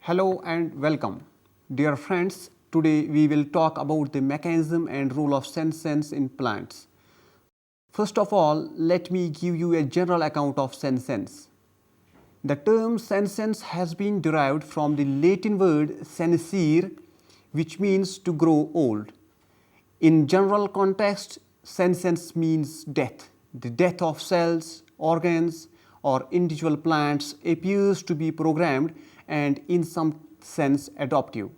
Hello and welcome. Dear friends, today we will talk about the mechanism and role of senescence in plants. First of all, let me give you a general account of senescence. The term senescence has been derived from the Latin word senescere, which means to grow old. In general context, senescence means death. The death of cells, organs, or individual plants appears to be programmed and in some sense adaptive.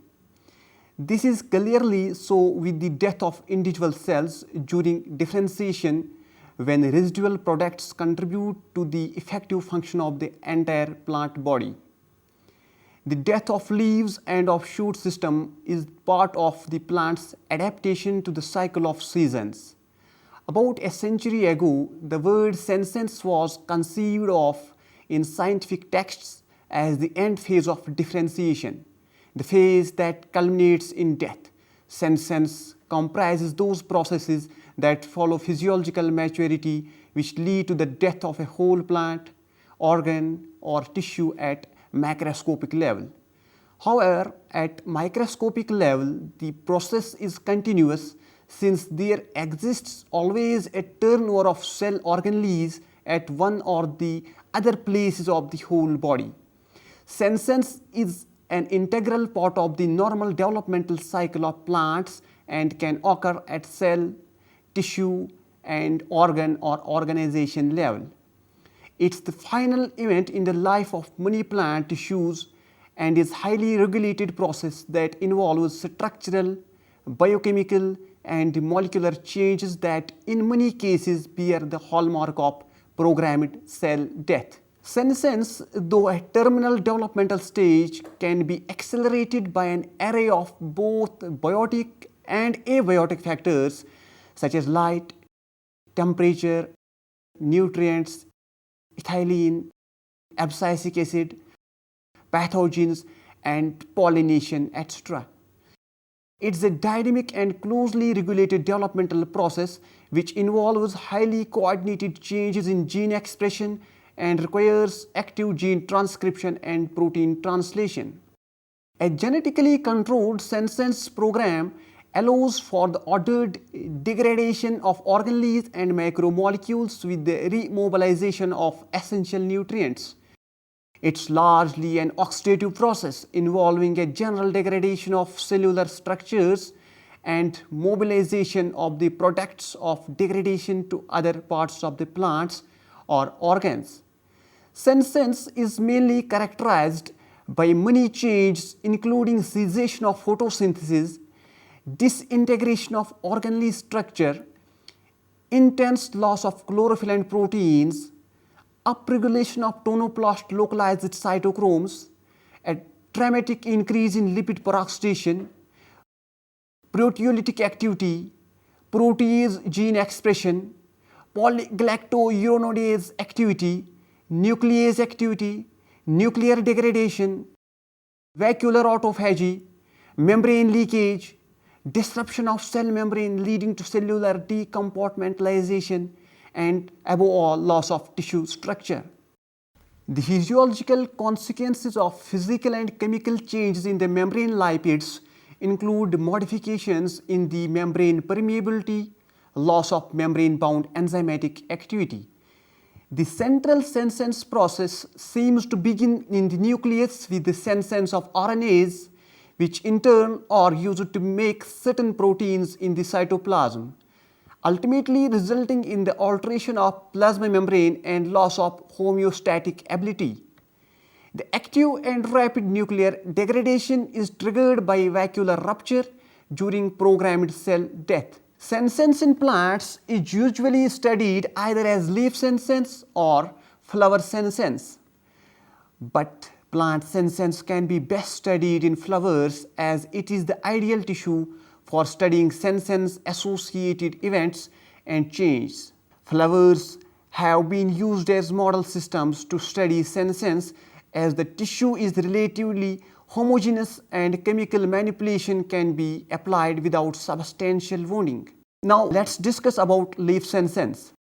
This is clearly so with the death of individual cells during differentiation when residual products contribute to the effective function of the entire plant body. The death of leaves and of shoot system is part of the plant's adaptation to the cycle of seasons. About a century ago, the word senescence was conceived of in scientific texts as the end phase of differentiation, the phase that culminates in death. Senescence comprises those processes that follow physiological maturity which lead to the death of a whole plant, organ, or tissue at macroscopic level. However, at microscopic level, the process is continuous since there exists always a turnover of cell organelles at one or the other places of the whole body. Senescence is an integral part of the normal developmental cycle of plants and can occur at cell, tissue, and organ or organization level. It's the final event in the life of many plant tissues and is a highly regulated process that involves structural, biochemical, and molecular changes that in many cases bear the hallmark of programmed cell death. Senescence, though a terminal developmental stage, can be accelerated by an array of both biotic and abiotic factors such as light, temperature, nutrients, ethylene, abscisic acid, pathogens, and pollination, etc. It's a dynamic and closely regulated developmental process which involves highly coordinated changes in gene expression and requires active gene transcription and protein translation. A genetically controlled senescence program allows for the ordered degradation of organelles and macromolecules with the remobilization of essential nutrients. It's largely an oxidative process involving a general degradation of cellular structures and mobilization of the products of degradation to other parts of the plants or organs. Senescence is mainly characterized by many changes including cessation of photosynthesis, disintegration of organelle structure, intense loss of chlorophyll and proteins, upregulation of tonoplast localized cytochromes, a dramatic increase in lipid peroxidation, proteolytic activity, protease gene expression, polygalactouronidase activity, nuclease activity, nuclear degradation, vacuolar autophagy, membrane leakage, disruption of cell membrane leading to cellular decompartmentalization, and above all, loss of tissue structure. The physiological consequences of physical and chemical changes in the membrane lipids include modifications in the membrane permeability, loss of membrane-bound enzymatic activity. The central senescence process seems to begin in the nucleus with the senescence of RNAs, which in turn are used to make certain proteins in the cytoplasm, ultimately resulting in the alteration of plasma membrane and loss of homeostatic ability. The active and rapid nuclear degradation is triggered by vacuolar rupture during programmed cell death. Senescence in plants is usually studied either as leaf senescence or flower senescence. But plant senescence can be best studied in flowers as it is the ideal tissue for studying senescence associated events and changes. Flowers have been used as model systems to study senescence as the tissue is relatively homogeneous and chemical manipulation can be applied without substantial wounding. Now let's discuss about leaf senescence.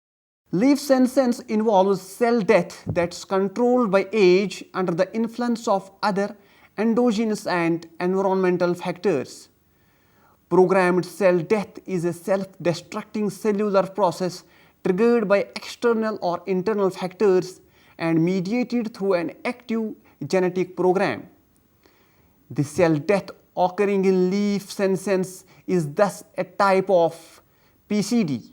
Leaf senescence involves cell death that's controlled by age under the influence of other endogenous and environmental factors. Programmed cell death is a self-destructing cellular process triggered by external or internal factors and mediated through an active genetic program. The cell death occurring in leaf senescence is thus a type of PCD.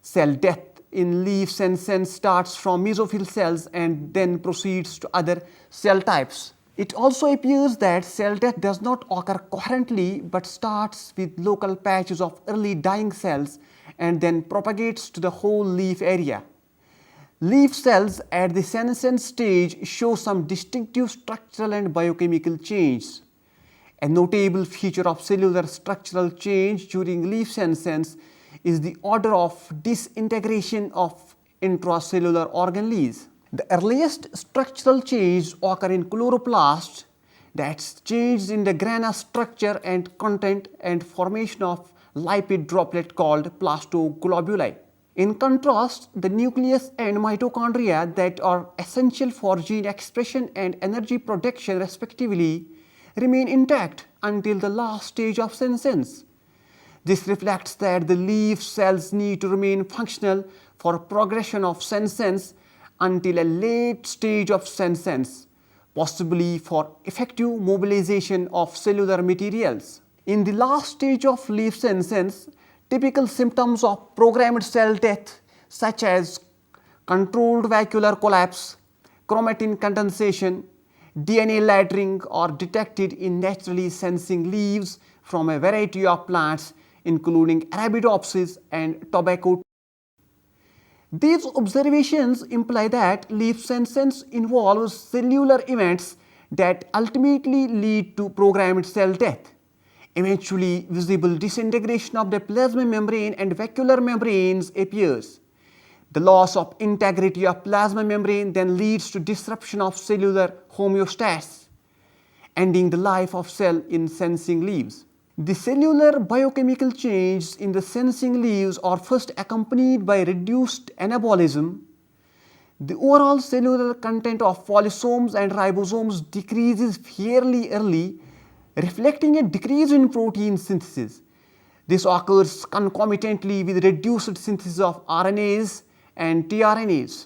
Cell death in leaf senescence starts from mesophyll cells and then proceeds to other cell types. It also appears that cell death does not occur coherently but starts with local patches of early dying cells and then propagates to the whole leaf area. Leaf cells at the senescence stage show some distinctive structural and biochemical changes. A notable feature of cellular structural change during leaf senescence is the order of disintegration of intracellular organelles. The earliest structural changes occur in chloroplasts, that's changes in the grana structure and content and formation of lipid droplet called plastoglobuli. In contrast, the nucleus and mitochondria that are essential for gene expression and energy production respectively remain intact until the last stage of senescence. This reflects that the leaf cells need to remain functional for progression of senescence until a late stage of senescence, possibly for effective mobilization of cellular materials. In the last stage of leaf senescence, typical symptoms of programmed cell death such as controlled vacuolar collapse, chromatin condensation, DNA laddering are detected in naturally sensing leaves from a variety of plants including Arabidopsis and tobacco. These observations imply that leaf senescence involves cellular events that ultimately lead to programmed cell death. Eventually, visible disintegration of the plasma membrane and vacuolar membranes appears. The loss of integrity of plasma membrane then leads to disruption of cellular homeostasis, ending the life of cell in sensing leaves. The cellular biochemical changes in the sensing leaves are first accompanied by reduced anabolism. The overall cellular content of polysomes and ribosomes decreases fairly early, reflecting a decrease in protein synthesis. This occurs concomitantly with reduced synthesis of RNAs and tRNAs.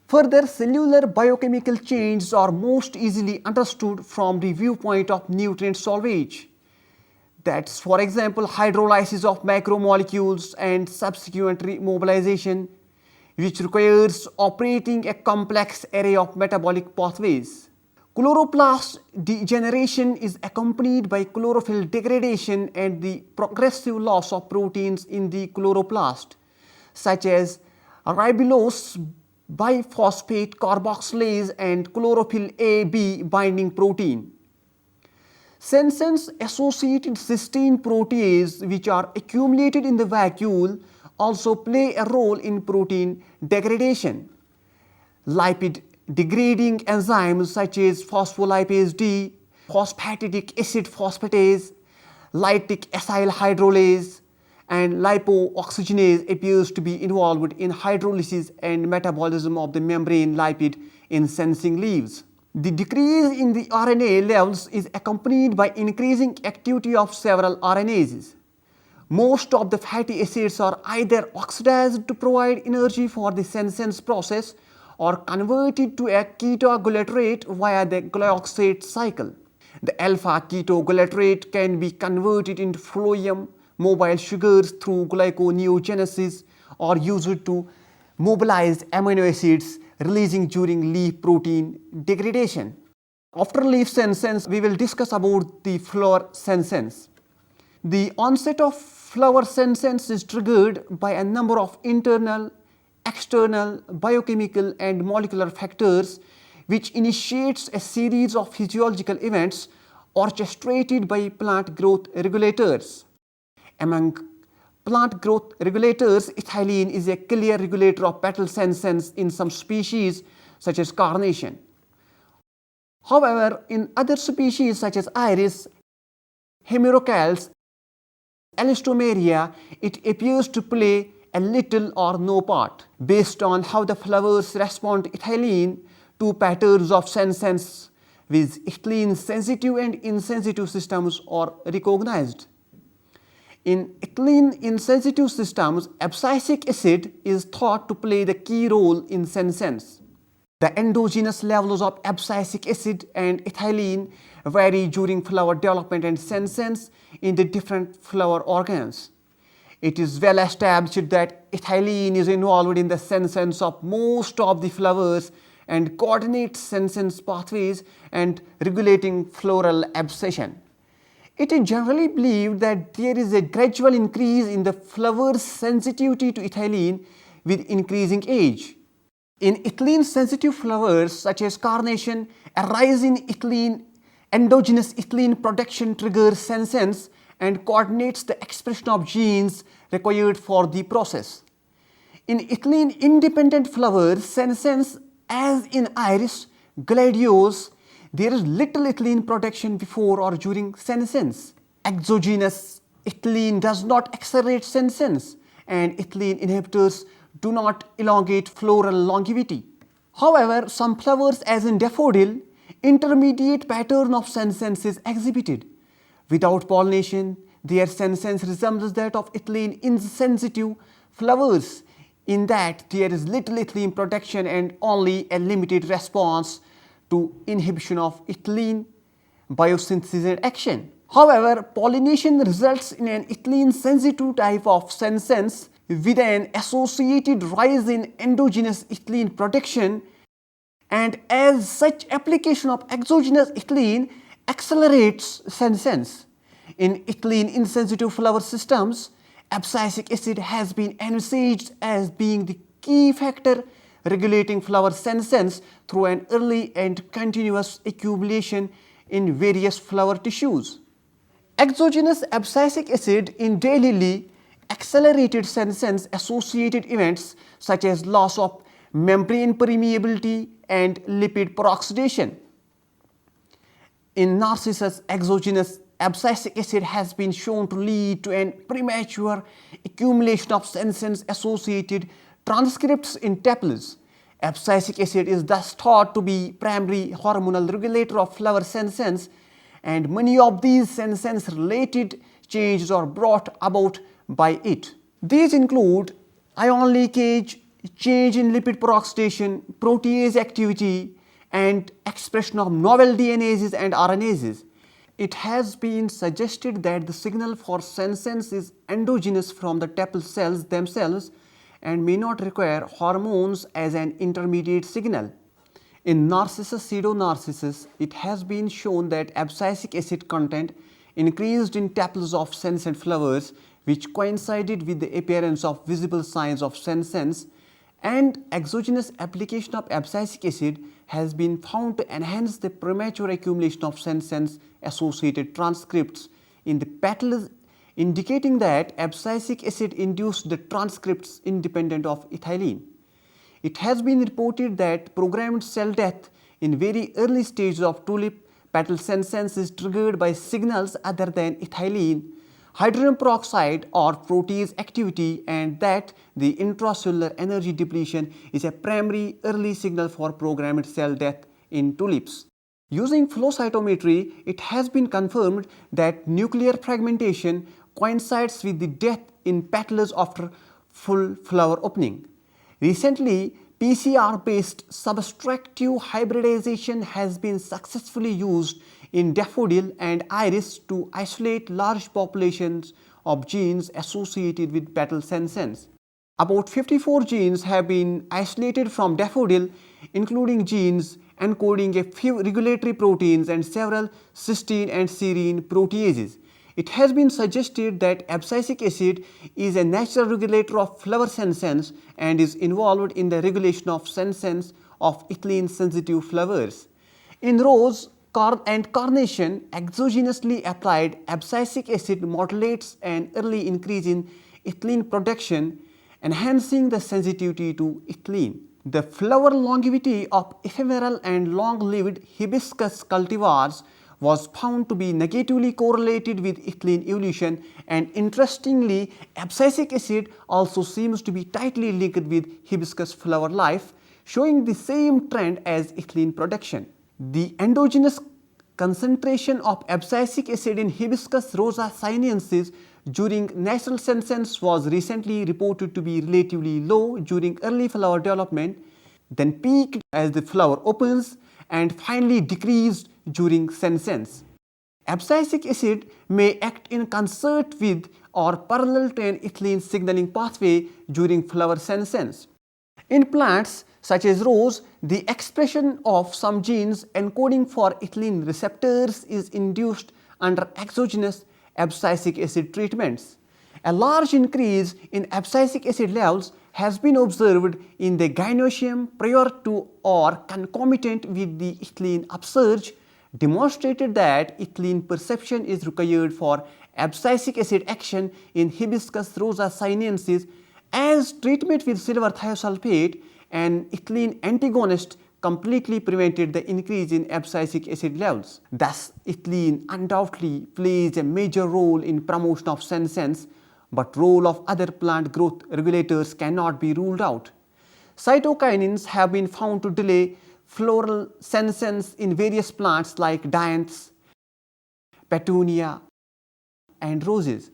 Further, cellular biochemical changes are most easily understood from the viewpoint of nutrient solvage. That's, for example, hydrolysis of macromolecules and subsequent remobilization, which requires operating a complex array of metabolic pathways. Chloroplast degeneration is accompanied by chlorophyll degradation and the progressive loss of proteins in the chloroplast, such as ribulose biphosphate carboxylase and chlorophyll A-B binding protein. Senescence-associated cysteine proteases, which are accumulated in the vacuole, also play a role in protein degradation. Lipid-degrading enzymes such as phospholipase D, phosphatidic acid phosphatase, lytic acyl hydrolase, and lipooxygenase appears to be involved in hydrolysis and metabolism of the membrane lipid in sensing leaves. The decrease in the RNA levels is accompanied by increasing activity of several RNases. Most of the fatty acids are either oxidized to provide energy for the senescence process or converted to a ketoglutarate via the glyoxate cycle. The alpha ketoglutarate can be converted into phloem mobile sugars through glyconeogenesis or used to mobilize amino acids releasing during leaf protein degradation. After leaf senescence, we will discuss about the flower senescence. The onset of flower senescence is triggered by a number of internal, external, biochemical and molecular factors which initiates a series of physiological events orchestrated by plant growth regulators. Among plant growth regulators, ethylene is a clear regulator of petal senescence in some species such as carnation. However, in other species such as iris, hemerocalce, elastomeria, it appears to play a little or no part. Based on how the flowers respond to ethylene, two patterns of senescence with ethylene sensitive and insensitive systems are recognized. In ethylene insensitive systems, abscisic acid is thought to play the key role in senescence. The endogenous levels of abscisic acid and ethylene vary during flower development and senescence in the different flower organs. It is well established that ethylene is involved in the senescence of most of the flowers and coordinates senescence pathways and regulating floral abscission. It is generally believed that there is a gradual increase in the flower's sensitivity to ethylene with increasing age. In ethylene-sensitive flowers such as carnation, a rise in endogenous ethylene production triggers senescence and coordinates the expression of genes required for the process. In ethylene-independent flowers, senescence, as in iris, gladiolus, there is little ethylene production before or during senescence. Exogenous ethylene does not accelerate senescence, and ethylene inhibitors do not elongate floral longevity. However, some flowers, as in daffodil, intermediate pattern of senescence is exhibited. Without pollination, their senescence resembles that of ethylene insensitive flowers in that there is little ethylene production and only a limited response to inhibition of ethylene biosynthesis and action. However, pollination results in an ethylene-sensitive type of senescence with an associated rise in endogenous ethylene production, and as such application of exogenous ethylene accelerates senescence. In ethylene-insensitive flower systems, abscisic acid has been envisaged as being the key factor regulating flower senescence through an early and continuous accumulation in various flower tissues. Exogenous abscisic acid in daylily accelerated senescence-associated events such as loss of membrane permeability and lipid peroxidation. In narcissus, exogenous abscisic acid has been shown to lead to an premature accumulation of senescence-associated transcripts in tepals. Abscisic acid is thus thought to be primary hormonal regulator of flower senescence, and many of these senescence-related changes are brought about by it. These include ion leakage, change in lipid peroxidation, protease activity, and expression of novel DNases and RNases. It has been suggested that the signal for senescence is endogenous from the tepal cells themselves and may not require hormones as an intermediate signal. In Narcissus pseudo-narcissus, it has been shown that abscisic acid content increased in tepals of senescent flowers, which coincided with the appearance of visible signs of senescence, and exogenous application of abscisic acid has been found to enhance the premature accumulation of senescence-associated transcripts in the petals, indicating that abscisic acid induced the transcripts independent of ethylene. It has been reported that programmed cell death in very early stages of tulip petal senescence is triggered by signals other than ethylene, hydrogen peroxide or protease activity, and that the intracellular energy depletion is a primary early signal for programmed cell death in tulips. Using flow cytometry, it has been confirmed that nuclear fragmentation coincides with the death in petals after full flower opening. Recently, PCR-based subtractive hybridization has been successfully used in daffodil and iris to isolate large populations of genes associated with petal senescence. About 54 genes have been isolated from daffodil, including genes encoding a few regulatory proteins and several cysteine and serine proteases. It has been suggested that abscisic acid is a natural regulator of flower senescence and is involved in the regulation of senescence of ethylene-sensitive flowers. In rose and carnation, exogenously applied abscisic acid modulates an early increase in ethylene production, enhancing the sensitivity to ethylene. The flower longevity of ephemeral and long-lived hibiscus cultivars was found to be negatively correlated with ethylene evolution, and interestingly, abscisic acid also seems to be tightly linked with hibiscus flower life, showing the same trend as ethylene production. The endogenous concentration of abscisic acid in Hibiscus rosa sinensis during natural senescence was recently reported to be relatively low during early flower development, then peaked as the flower opens, and finally decreased during senescence. Abscisic acid may act in concert with or parallel to an ethylene signaling pathway during flower senescence. In plants such as rose, the expression of some genes encoding for ethylene receptors is induced under exogenous abscisic acid treatments. A large increase in abscisic acid levels has been observed in the gynoecium prior to or concomitant with the ethylene upsurge, demonstrated that ethylene perception is required for abscisic acid action in Hibiscus rosa sinensis, as treatment with silver thiosulfate, an ethylene antagonist, completely prevented the increase in abscisic acid levels. Thus, ethylene undoubtedly plays a major role in promotion of senescence, but role of other plant growth regulators cannot be ruled out. Cytokinins have been found to delay floral senescence in various plants like dianths, petunia, and roses.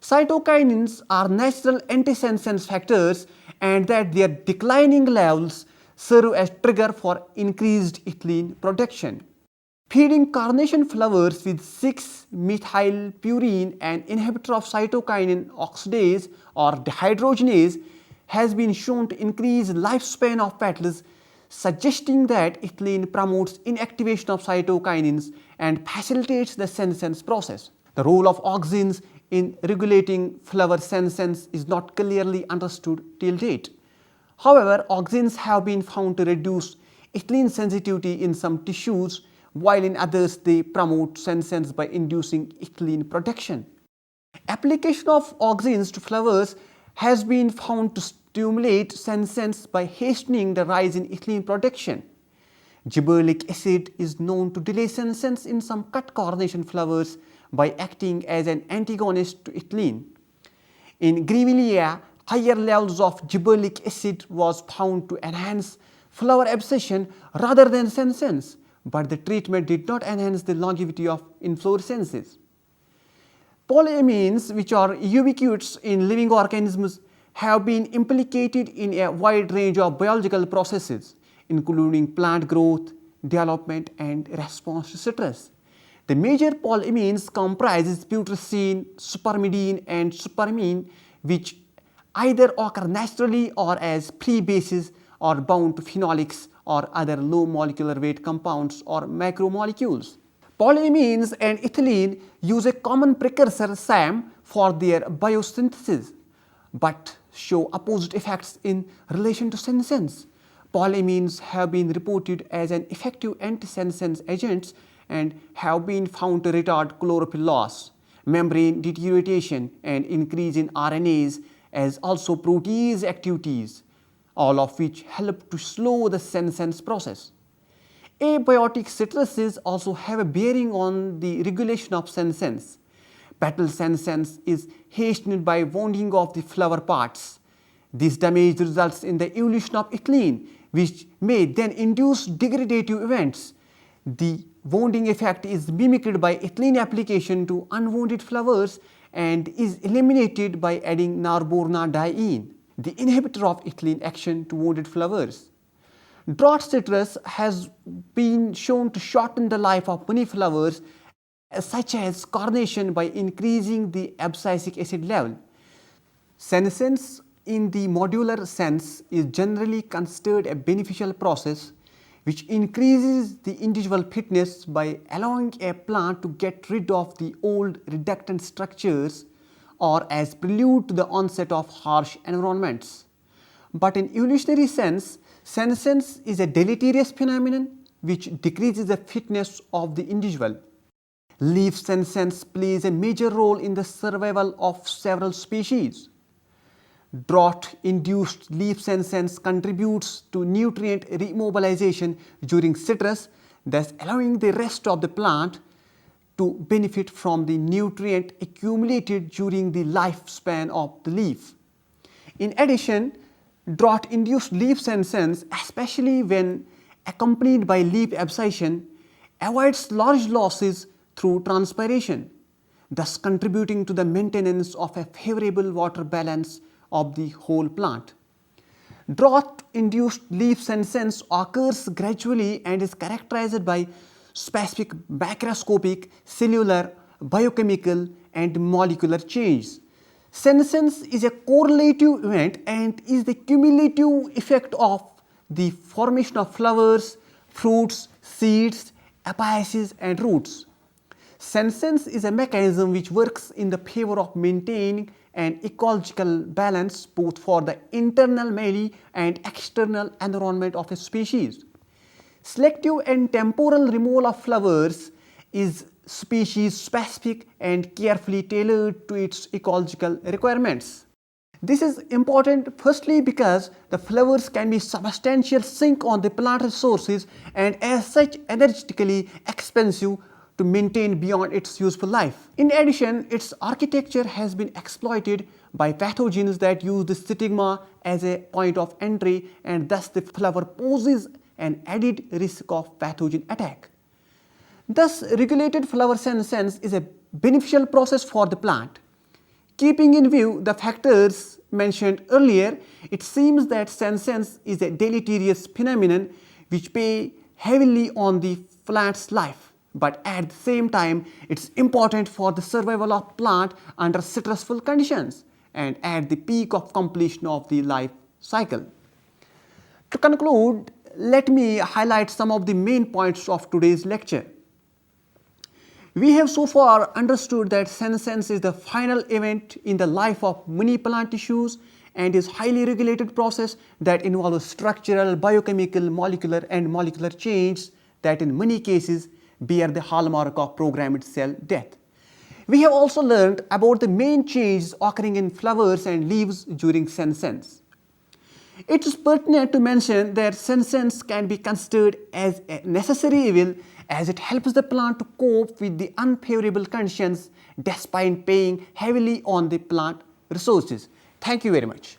Cytokinins are natural antisenescence factors, and that their declining levels serve as trigger for increased ethylene production. Feeding carnation flowers with 6-methylpurine, an inhibitor of cytokinin oxidase or dehydrogenase, has been shown to increase lifespan of petals, suggesting that ethylene promotes inactivation of cytokinins and facilitates the senescence process. The role of auxins in regulating flower senescence is not clearly understood till date. However, auxins have been found to reduce ethylene sensitivity in some tissues, while in others they promote senescence by inducing ethylene production. Application of auxins to flowers has been found to stimulate senescence by hastening the rise in ethylene production. Gibberellic acid is known to delay senescence in some cut carnation flowers by acting as an antagonist to ethylene. In Grevillea, higher levels of gibberellic acid was found to enhance flower abscission rather than senescence, but the treatment did not enhance the longevity of inflorescences. Polyamines, which are ubiquitous in living organisms, have been implicated in a wide range of biological processes, including plant growth, development, and response to stress. The major polyamines comprises putrescine, supermidine, and superamine, which either occur naturally or as free bases or bound to phenolics or other low molecular weight compounds or macromolecules. Polyamines and ethylene use a common precursor SAM for their biosynthesis, but show opposite effects in relation to senescence. Polyamines have been reported as an effective anti-senescence agents and have been found to retard chlorophyll loss, membrane deterioration, and increase in RNase, as also protease activities, all of which help to slow the senescence process. Abiotic citruses also have a bearing on the regulation of senescence. Petal senescence is hastened by wounding of the flower parts. This damage results in the evolution of ethylene, which may then induce degradative events. The wounding effect is mimicked by ethylene application to unwounded flowers and is eliminated by adding narbornadiene, the inhibitor of ethylene action to wounded flowers. Drought citrus has been shown to shorten the life of many flowers, such as carnation, by increasing the abscisic acid level. Senescence in the modular sense is generally considered a beneficial process which increases the individual fitness by allowing a plant to get rid of the old reductant structures or as prelude to the onset of harsh environments. But in evolutionary sense, senescence is a deleterious phenomenon which decreases the fitness of the individual. Leaf senescence plays a major role in the survival of several species. Drought-induced leaf senescence contributes to nutrient remobilization during citrus, thus allowing the rest of the plant to benefit from the nutrient accumulated during the lifespan of the leaf. In addition, drought-induced leaf senescence, especially when accompanied by leaf abscission, avoids large losses through transpiration, thus contributing to the maintenance of a favorable water balance of the whole plant. Drought-induced leaf senescence occurs gradually and is characterized by specific macroscopic, cellular, biochemical, and molecular changes. Senescence is a correlative event and is the cumulative effect of the formation of flowers, fruits, seeds, apices, and roots. Senescence is a mechanism which works in the favor of maintaining an ecological balance both for the internal milieu and external environment of a species. Selective and temporal removal of flowers is species specific and carefully tailored to its ecological requirements. This is important firstly because the flowers can be substantial sink on the plant resources and as such energetically expensive to maintain beyond its useful life. In addition, its architecture has been exploited by pathogens that use the stigma as a point of entry and thus the flower poses an added risk of pathogen attack. Thus, regulated flower senescence is a beneficial process for the plant. Keeping in view the factors mentioned earlier, it seems that senescence is a deleterious phenomenon which weighs heavily on the plant's life. But at the same time, it's important for the survival of plant under stressful conditions and at the peak of completion of the life cycle. To conclude, let me highlight some of the main points of today's lecture. We have so far understood that senescence is the final event in the life of many plant tissues and is highly regulated process that involves structural, biochemical, molecular changes that in many cases bear the hallmark of programmed cell death. We have also learned about the main changes occurring in flowers and leaves during senescence. It is pertinent to mention that senescence can be considered as a necessary evil as it helps the plant to cope with the unfavorable conditions despite paying heavily on the plant resources. Thank you very much.